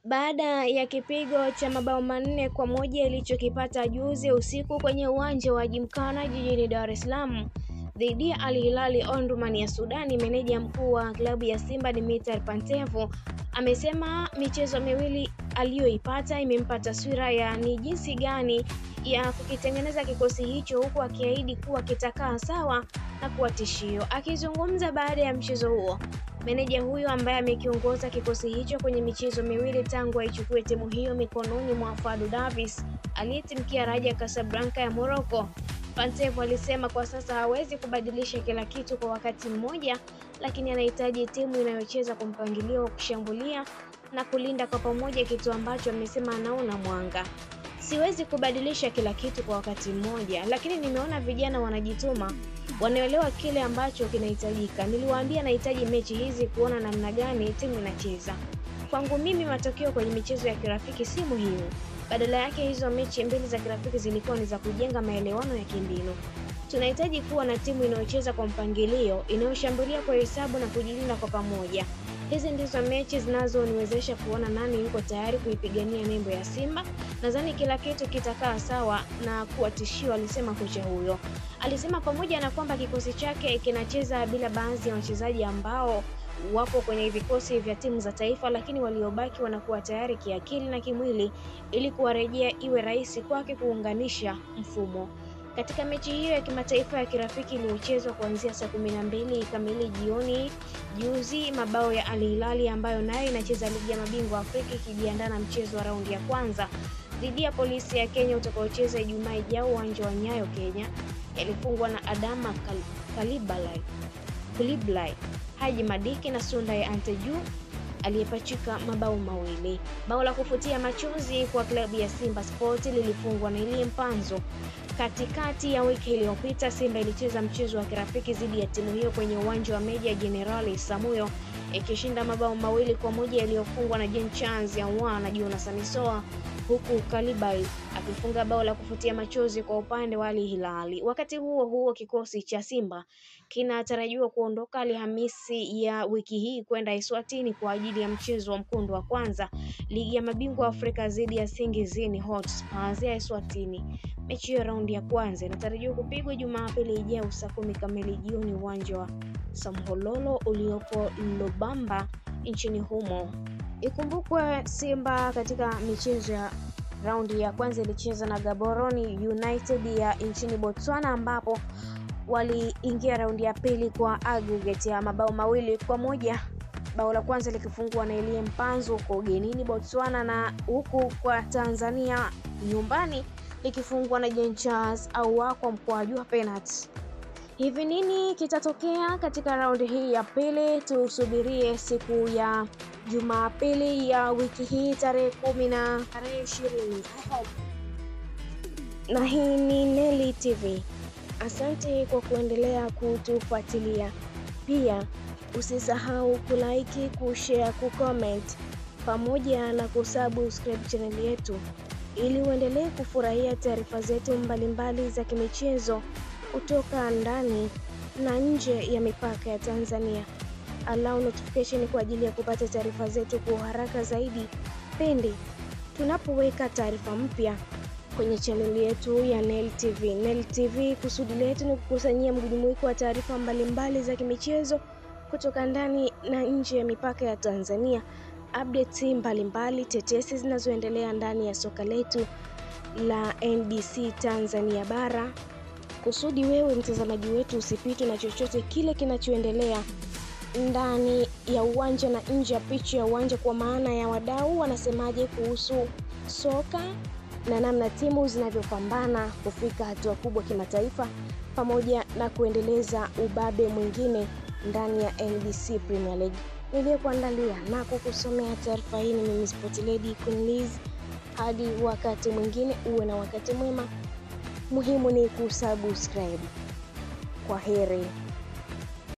baada ya kipigo cha mabao 4-1 ilichokipata juzi usiku kwenye uwanja wa Gymkhana jijini Dar es Salaam dhidi ya Al Hilal Omdurman ya Sudani. Meneja mkuu wa klabu ya Simba Dimitar Pantev amesema michezo miwili aliyoipata imempa taswira ya ni jinsi gani ya kukitengeneza kikosi hicho, huku akiahidi kuwa kitakaa sawa na kuwa tishio. Akizungumza baada ya mchezo huo, meneja huyo ambaye amekiongoza kikosi hicho kwenye michezo miwili tangu aichukue timu hiyo mikononi mwa Fadlu Davis aliyetimkia Raja Casablanca ya Morocco, Pantev alisema kwa sasa hawezi kubadilisha kila kitu kwa wakati mmoja, lakini anahitaji timu inayocheza kwa mpangilio wa kushambulia na kulinda kwa pamoja, kitu ambacho amesema anaona mwanga. Siwezi kubadilisha kila kitu kwa wakati mmoja, lakini nimeona vijana wanajituma, wanaelewa kile ambacho kinahitajika. Niliwaambia nahitaji mechi hizi kuona namna gani timu inacheza. Kwangu mimi matokeo kwenye michezo ya kirafiki si muhimu. Badala yake hizo mechi mbili za kirafiki zilikuwa ni za kujenga maelewano ya kimbinu. Tunahitaji kuwa na timu inayocheza kwa mpangilio, inayoshambulia kwa hesabu na kujilinda kwa pamoja. Hizi ndizo mechi zinazoniwezesha kuona nani yuko tayari kuipigania nembo ya Simba. Nadhani kila kitu kitakaa sawa na kuwa tishio, alisema kocha huyo. Alisema pamoja na kwamba kikosi chake kinacheza bila baadhi ya wachezaji ambao wapo kwenye vikosi vya timu za taifa, lakini waliobaki wanakuwa tayari kiakili na kimwili ili kuwarejea iwe rahisi kwake kuunganisha mfumo. Katika mechi hiyo ya kimataifa ya kirafiki iliyochezwa kuanzia saa 12 kamili jioni juzi, mabao ya Al Hilal ambayo nayo inacheza ligi ya mabingwa Afrika ikijiandaa na mchezo wa raundi ya kwanza dhidi ya Polisi ya Kenya utakaocheza Ijumaa ijayo uwanja wa Nyayo Kenya, yalifungwa na Adama Kuliblai, Haji Madiki na Sunday Anteju aliyepachika mabao mawili. Bao la kufutia machozi kwa klabu ya Simba Sport lilifungwa na Elie Mpanzo. Katikati ya wiki iliyopita Simba ilicheza mchezo wa kirafiki dhidi ya timu hiyo kwenye uwanja wa Meja Jenerali Samuyo, ikishinda mabao 2-1 yaliyofungwa na Jean Charles Ahoua na Jonas Amisoa, huku Kalibai akifunga bao la kufutia machozi kwa upande wa Al Hilal. Wakati huo huo, kikosi cha Simba kinatarajiwa kuondoka Alhamisi ya wiki hii kwenda Eswatini kwa ajili ya mchezo wa mkondo wa kwanza ligi ya mabingwa Afrika dhidi ya Nsingizini Hotspurs ya Eswatini. Mechi ya raundi ya kwanza inatarajiwa kupigwa Jumapili ijayo saa 10 kamili jioni uwanja wa Samhololo uliopo Lobamba nchini humo. Ikumbukwe Simba katika michezo ya raundi ya kwanza ilicheza na Gaborone United ya nchini Botswana, ambapo waliingia raundi ya pili kwa aggregate ya mabao 2-1. Bao la kwanza likifungwa na Elie Mpanzo kwa ugenini Botswana, na huku kwa Tanzania nyumbani likifungwa na Jean Charles Ahoua kwa mkwaju wa penalty. Hivi nini kitatokea katika raundi hii ya pili? Tusubirie siku ya Jumapili ya wiki hii tarehe 10 na tarehe 20. Na hii ni Neli TV. Asante kwa kuendelea kutufuatilia. Pia usisahau kulike, kushare, kucomment pamoja na kusubscribe channel yetu ili uendelee kufurahia taarifa zetu mbalimbali za kimichezo kutoka ndani na nje ya mipaka ya Tanzania. Allow notification kwa ajili ya kupata taarifa zetu kwa haraka zaidi pindi tunapoweka taarifa mpya kwenye channel yetu ya Neli TV. Neli TV, kusudi letu ni kukusanyia mjumuiko wa taarifa mbalimbali za kimichezo kutoka ndani na nje ya mipaka ya Tanzania, updates mbalimbali, tetesi zinazoendelea ndani ya soka letu la NBC Tanzania bara, kusudi wewe mtazamaji wetu usipitwe na chochote kile kinachoendelea ndani ya uwanja na nje ya pichi ya uwanja, kwa maana ya wadau wanasemaje kuhusu soka na namna timu zinavyopambana kufika hatua kubwa kimataifa, pamoja na kuendeleza ubabe mwingine ndani ya NBC Premier League. Niliyekuandalia na kukusomea taarifa hii ni mimi Sport Lady Queen Liz. Hadi wakati mwingine, uwe na wakati mwema. Muhimu ni kusubscribe. Kwaheri.